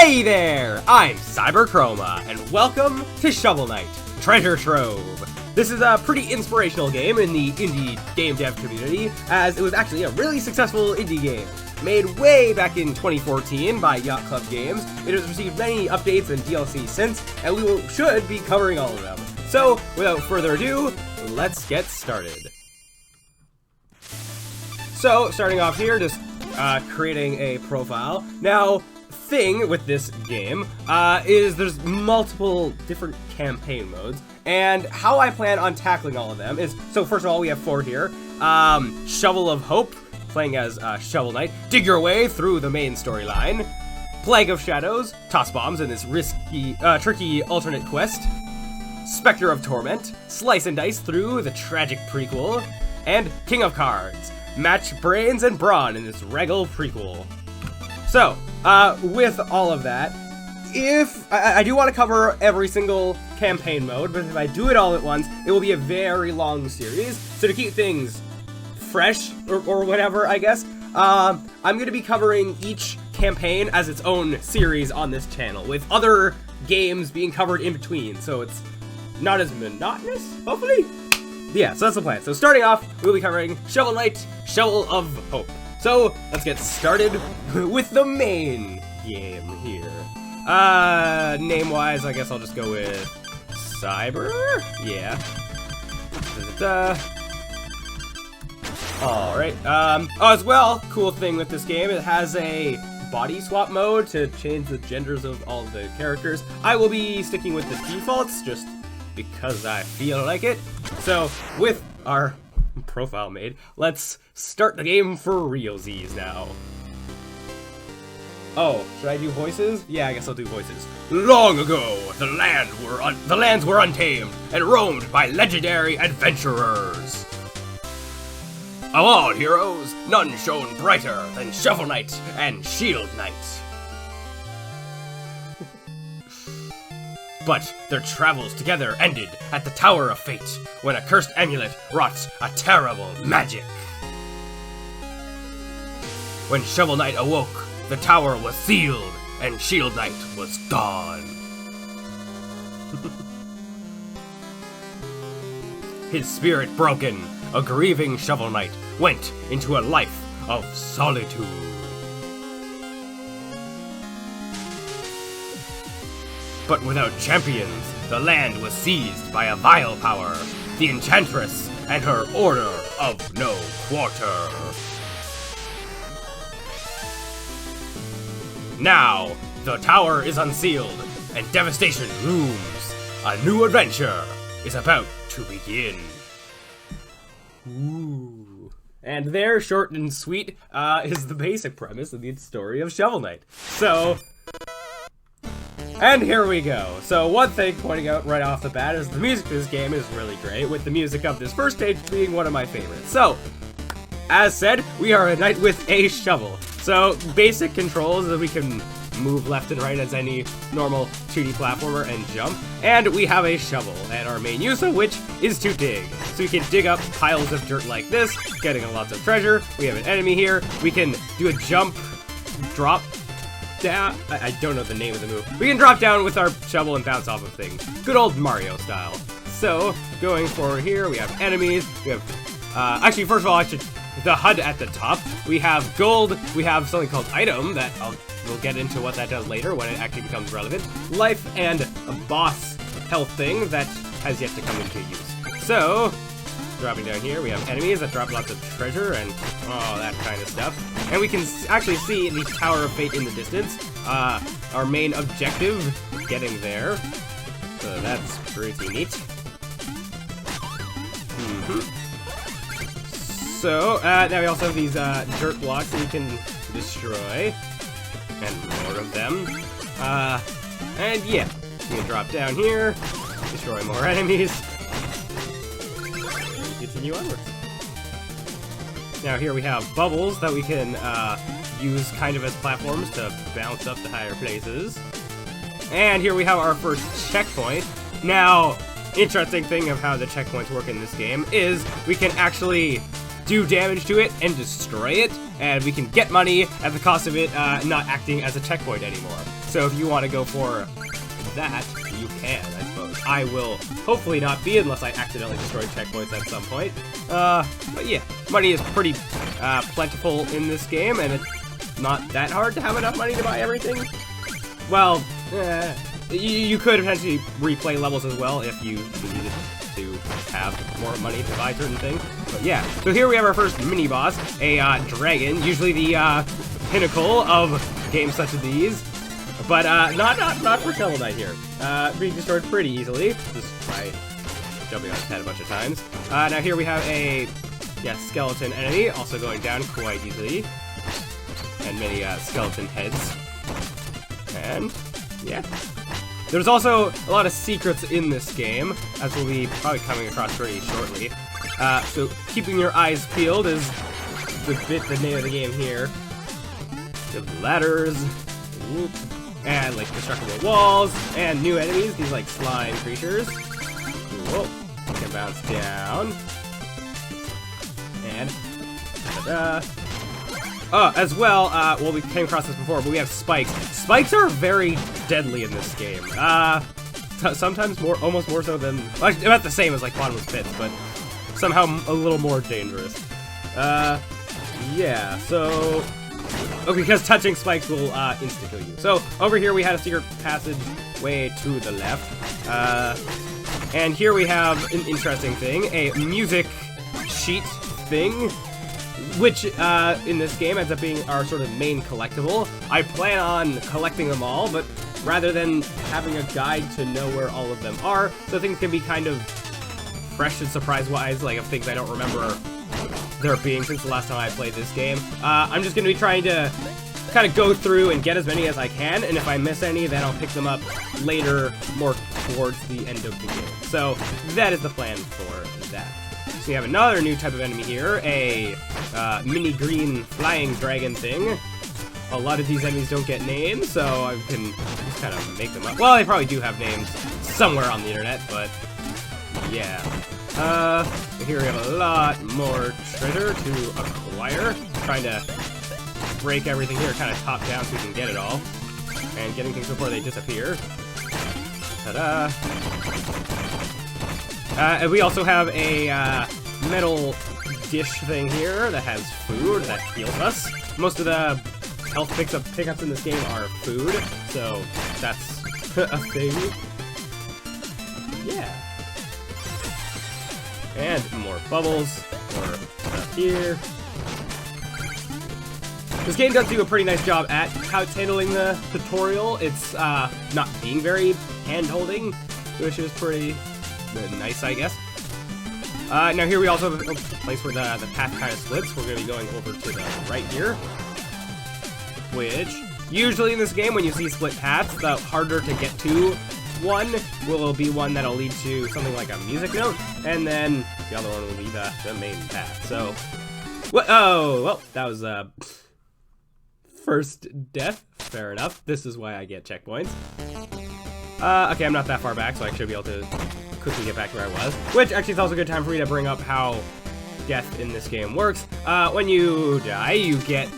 Hey there! I'm Chroma, and welcome to Shovel Knight Treasure Trove. This is a pretty inspirational game in the indie game dev community, as it was actually a really successful indie game. Made way back in 2014 by Yacht Club Games, it has received many updates and DLC since, and we should be covering all of them. So, without further ado, let's get started. So, starting off here, just creating a profile. Now, thing with this game is there's multiple different campaign modes, and how I plan on tackling all of them is, so first of all, we have 4 here. Shovel of Hope, playing as Shovel Knight. Dig your way through the main storyline. Plague of Shadows, toss bombs in this risky, tricky alternate quest. Spectre of Torment, slice and dice through the tragic prequel. And King of Cards, match brains and brawn in this regal prequel. So, with all of that, if I do want to cover every single campaign mode, but if I do it all at once, it will be a very long series. So to keep things fresh, or whatever, I guess, I'm going to be covering each campaign as its own series on this channel, with other games being covered in between, so it's not as monotonous, hopefully? Yeah, so that's the plan. So starting off, we'll be covering Shovel Knight, Shovel of Hope. So, let's get started with the main game here. Name-wise, I guess I'll just go with Cyber? Yeah. Alright, as well, cool thing with this game, it has a body swap mode to change the genders of all the characters. I will be sticking with the defaults, just because I feel like it. So, with our profile made, let's start the game for realsies now. Oh, should I do voices? Yeah, I guess I'll do voices. Long ago, the lands were untamed and roamed by legendary adventurers. Of all heroes, none shone brighter than Shovel Knight and Shield Knight. But their travels together ended at the Tower of Fate, when a cursed amulet wrought a terrible magic. When Shovel Knight awoke, the tower was sealed, and Shield Knight was gone. His spirit broken, a grieving Shovel Knight went into a life of solitude. But without champions, the land was seized by a vile power, the Enchantress and her Order of No Quarter. Now, the tower is unsealed, and devastation looms. A new adventure is about to begin. Ooh. And there, short and sweet, is the basic premise of the story of Shovel Knight. So, and here we go. So one thing pointing out right off the bat is the music of this game is really great, with the music of this first stage being one of my favorites. So, as said, we are a knight with a shovel. So, basic controls that we can move left and right as any normal 2D platformer and jump. And we have a shovel, and our main use of which is to dig. So we can dig up piles of dirt like this, getting lots of treasure. We have an enemy here. We can do a jump, drop down. I don't know the name of the move. We can drop down with our shovel and bounce off of things. Good old Mario style. So, going forward here, we have enemies. We have, actually, first of all, the HUD at the top. We have gold. We have something called item that we'll get into what that does later when it actually becomes relevant. Life and a boss health thing that has yet to come into use. So, dropping down here, we have enemies that drop lots of treasure and all that kind of stuff. And we can actually see the Tower of Fate in the distance. Our main objective, getting there. So that's pretty neat. So, now we also have these dirt blocks that we can destroy. And more of them. And yeah, you can drop down here, destroy more enemies, and continue onwards. Now here we have bubbles that we can use kind of as platforms to bounce up to higher places. And here we have our first checkpoint. Now, interesting thing of how the checkpoints work in this game is we can actually do damage to it and destroy it, and we can get money at the cost of it not acting as a checkpoint anymore. So if you want to go for that, you can, I suppose. I will hopefully not be, unless I accidentally destroy checkpoints at some point. But yeah, money is pretty plentiful in this game, and it's not that hard to have enough money to buy everything. Well, you could potentially replay levels as well if you needed to have more money to buy certain things. But yeah, so here we have our first mini-boss, a dragon, usually the pinnacle of games such as these. But not for Shovel Knight here. Being destroyed pretty easily, just by jumping on his head a bunch of times. Now here we have a skeleton enemy, also going down quite easily. And many skeleton heads. And yeah. There's also a lot of secrets in this game, as we'll be probably coming across pretty shortly. So keeping your eyes peeled is the name of the game here. The ladders. Whoop. And like destructible walls, and new enemies, these like slime creatures. Whoa, can bounce down. And as well, well, we came across this before, but we have spikes. Spikes are very deadly in this game. Sometimes almost more so than, like, about the same as like bottomless pits, but somehow a little more dangerous. Yeah, so. Oh, because touching spikes will insta-kill you. So, over here we had a secret passage way to the left. And here we have an interesting thing, a music sheet thing, which in this game ends up being our sort of main collectible. I plan on collecting them all, but rather than having a guide to know where all of them are, so things can be kind of fresh and surprise-wise, like of things I don't remember there being since the last time I played this game. I'm just going to be trying to kind of go through and get as many as I can, and if I miss any, then I'll pick them up later, more towards the end of the game. So that is the plan for that. So we have another new type of enemy here, a mini green flying dragon thing. A lot of these enemies don't get names, so I can just kind of make them up. Well, they probably do have names somewhere on the internet, but yeah. Here we have a lot more treasure to acquire. Trying to break everything here kind of top down so we can get it all. And getting things before they disappear. Ta-da! And we also have a metal dish thing here that has food that heals us. Most of the health pickups in this game are food, so that's a thing. Yeah. And more bubbles, more stuff here. This game does do a pretty nice job at how it's handling the tutorial. It's not being very hand-holding, which is pretty nice, I guess. Now here we also have a place where the path kind of splits. We're going to be going over to the right here. Which, usually in this game, when you see split paths, the harder to get to one will be one that'll lead to something like a music note, and then the other one will be the main path. So, well, that was first death. Fair enough. This is why I get checkpoints. Okay, I'm not that far back, so I should be able to quickly get back to where I was. Which actually is also a good time for me to bring up how death in this game works. When you die, you get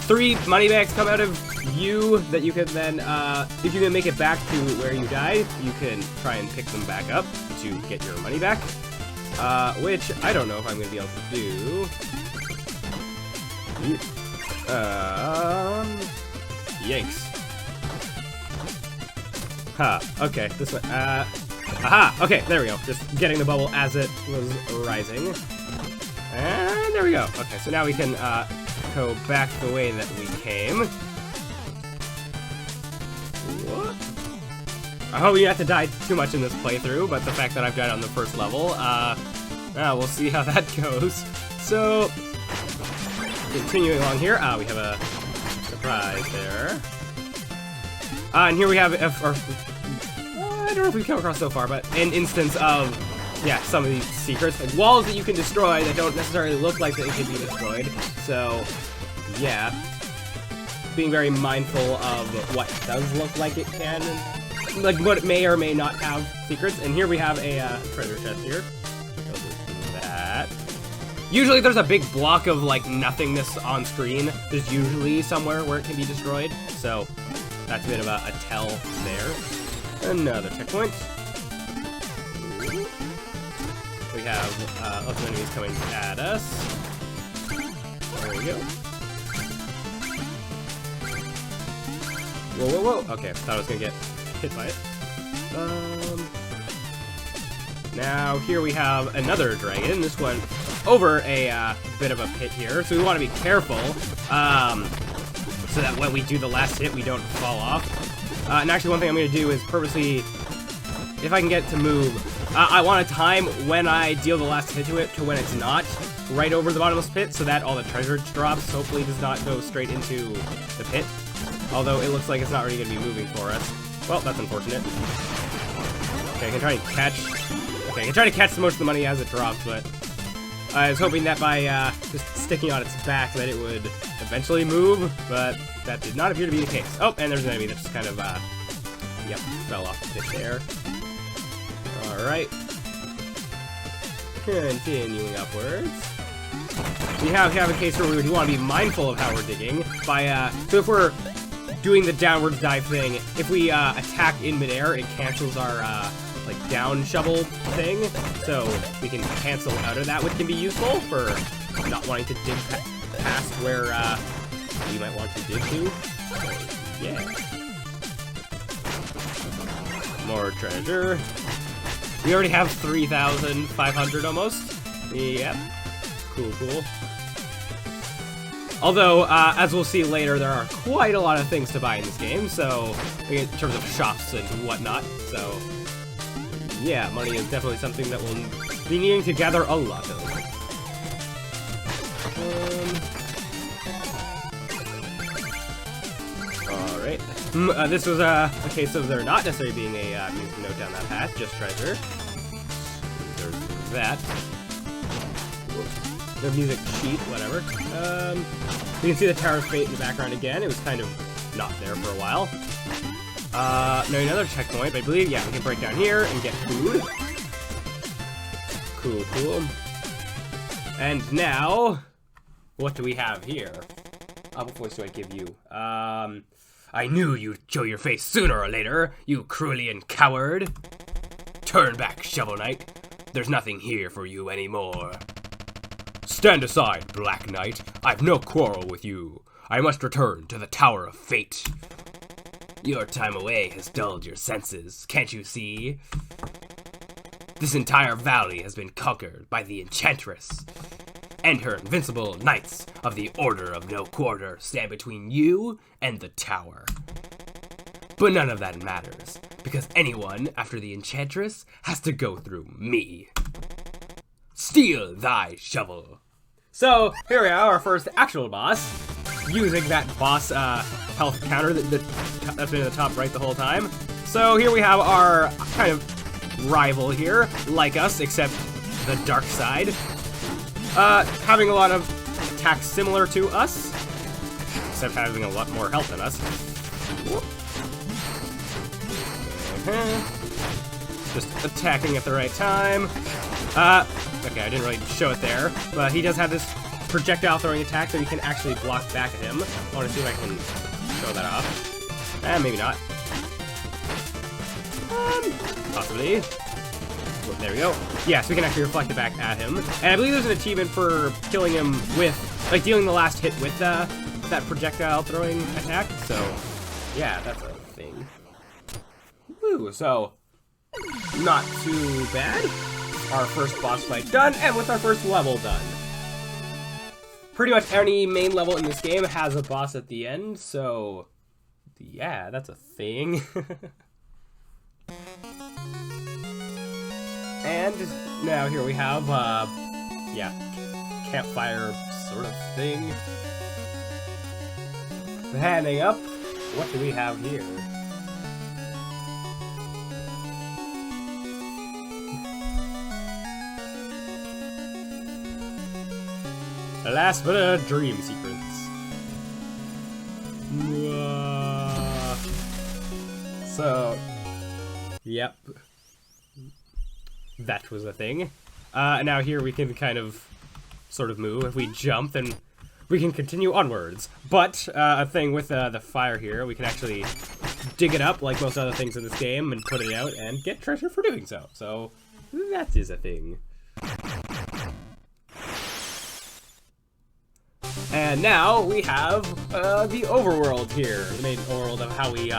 3 money bags come out of you that you can then, if you can make it back to where you died, you can try and pick them back up to get your money back. Which I don't know if I'm going to be able to do. Yikes. Okay, this way. Aha! Okay, there we go. Just getting the bubble as it was rising. And there we go. Okay, so now we can, go back the way that we came. What? I hope you have to die too much in this playthrough, but the fact that I've died on the first level, we'll see how that goes. So, continuing along here, we have a surprise there. And here we have, I don't know if we've come across so far, but an instance of, yeah, some of these secrets, like walls that you can destroy that don't necessarily look like they can be destroyed. So, yeah, being very mindful of what does look like it can, like what may or may not have secrets. And here we have a treasure chest here. That. Usually there's a big block of, like, nothingness on screen. There's usually somewhere where it can be destroyed, so that's a bit of a tell there. Another checkpoint. We have lots of enemies coming at us. There we go. Whoa, whoa, whoa. Okay, thought I was gonna get hit by it. Now here we have another dragon. This one over a bit of a pit here, so we want to be careful so that when we do the last hit, we don't fall off. And actually, one thing I'm going to do is purposely, if I can get it to move, I want to time when I deal the last hit to it to when it's not right over the bottomless pit, so that all the treasure drops hopefully does not go straight into the pit. Although it looks like it's not really going to be moving for us. Well, that's unfortunate. Okay, I can try and catch. Okay, I can try to catch most of the money as it drops, but I was hoping that by just sticking on its back that it would eventually move, but that did not appear to be the case. Oh, and there's an enemy that just kind of, yep, fell off the pit there. Alright. Continuing upwards. We have a case where we would want to be mindful of how we're digging by, so if we're doing the downwards dive thing, if we attack in midair, it cancels our like down shovel thing, so we can cancel out of that, which can be useful for not wanting to dig past where you might want to dig to. So, yeah. More treasure. We already have 3,500 almost. Yep. Cool, cool. Although, as we'll see later, there are quite a lot of things to buy in this game, so in terms of shops and whatnot, so yeah, money is definitely something that we'll be needing to gather a lot of. Alright. This was a case of there not necessarily being a music note down that path, just treasure. There's that. The music sheet, whatever. You can see the Tower of Fate in the background again. It was kind of not there for a while. No, another checkpoint, but I believe, yeah, we can break down here and get food. Cool, cool. And now, what do we have here? What voice do I give you? I knew you'd show your face sooner or later, you Cruelian coward. Turn back, Shovel Knight. There's nothing here for you anymore. Stand aside, Black Knight. I've no quarrel with you. I must return to the Tower of Fate. Your time away has dulled your senses, can't you see? This entire valley has been conquered by the Enchantress, and her invincible knights of the Order of No Quarter stand between you and the tower. But none of that matters, because anyone after the Enchantress has to go through me. Steal thy shovel. So, here we are, our first actual boss, using that boss health counter that's been in the top right the whole time. So here we have our kind of rival here, like us, except the dark side. Having a lot of attacks similar to us, except having a lot more health than us. Just attacking at the right time. Okay, I didn't really show it there, but he does have this projectile throwing attack, so you can actually block back at him. I want to see if I can show that off. Maybe not. Possibly. Oh, there we go. Yeah, so we can actually reflect it back at him. And I believe there's an achievement for killing him with, like, dealing the last hit with that projectile throwing attack. So, yeah, that's a thing. Woo, so, not too bad. Our first boss fight done, and with our first level done. Pretty much any main level in this game has a boss at the end, so yeah, that's a thing. And now here we have, yeah, campfire sort of thing. Panning up, what do we have here? Last but a dream sequence. So, yep. That was a thing. Now here we can kind of sort of move. If we jump, then we can continue onwards. But a thing with the fire here, we can actually dig it up like most other things in this game and put it out and get treasure for doing so. So that is a thing. And now we have the overworld here, the main overworld of how we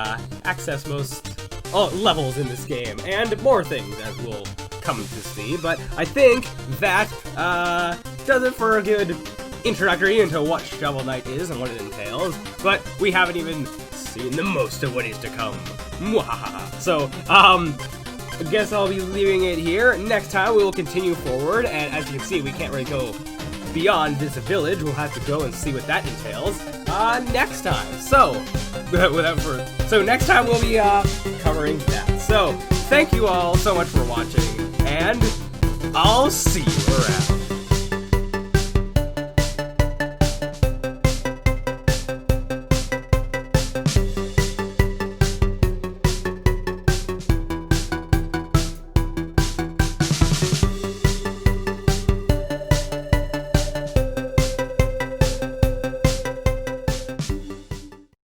access most levels in this game, and more things that we'll come to see. But I think that does it for a good introductory into what Shovel Knight is and what it entails. But we haven't even seen the most of what is to come. Mwahaha. So, I guess I'll be leaving it here. Next time we will continue forward, and as you can see, we can't really go beyond this village. We'll have to go and see what that entails next time. So, next time we'll be covering that. So, thank you all so much for watching, and I'll see you around.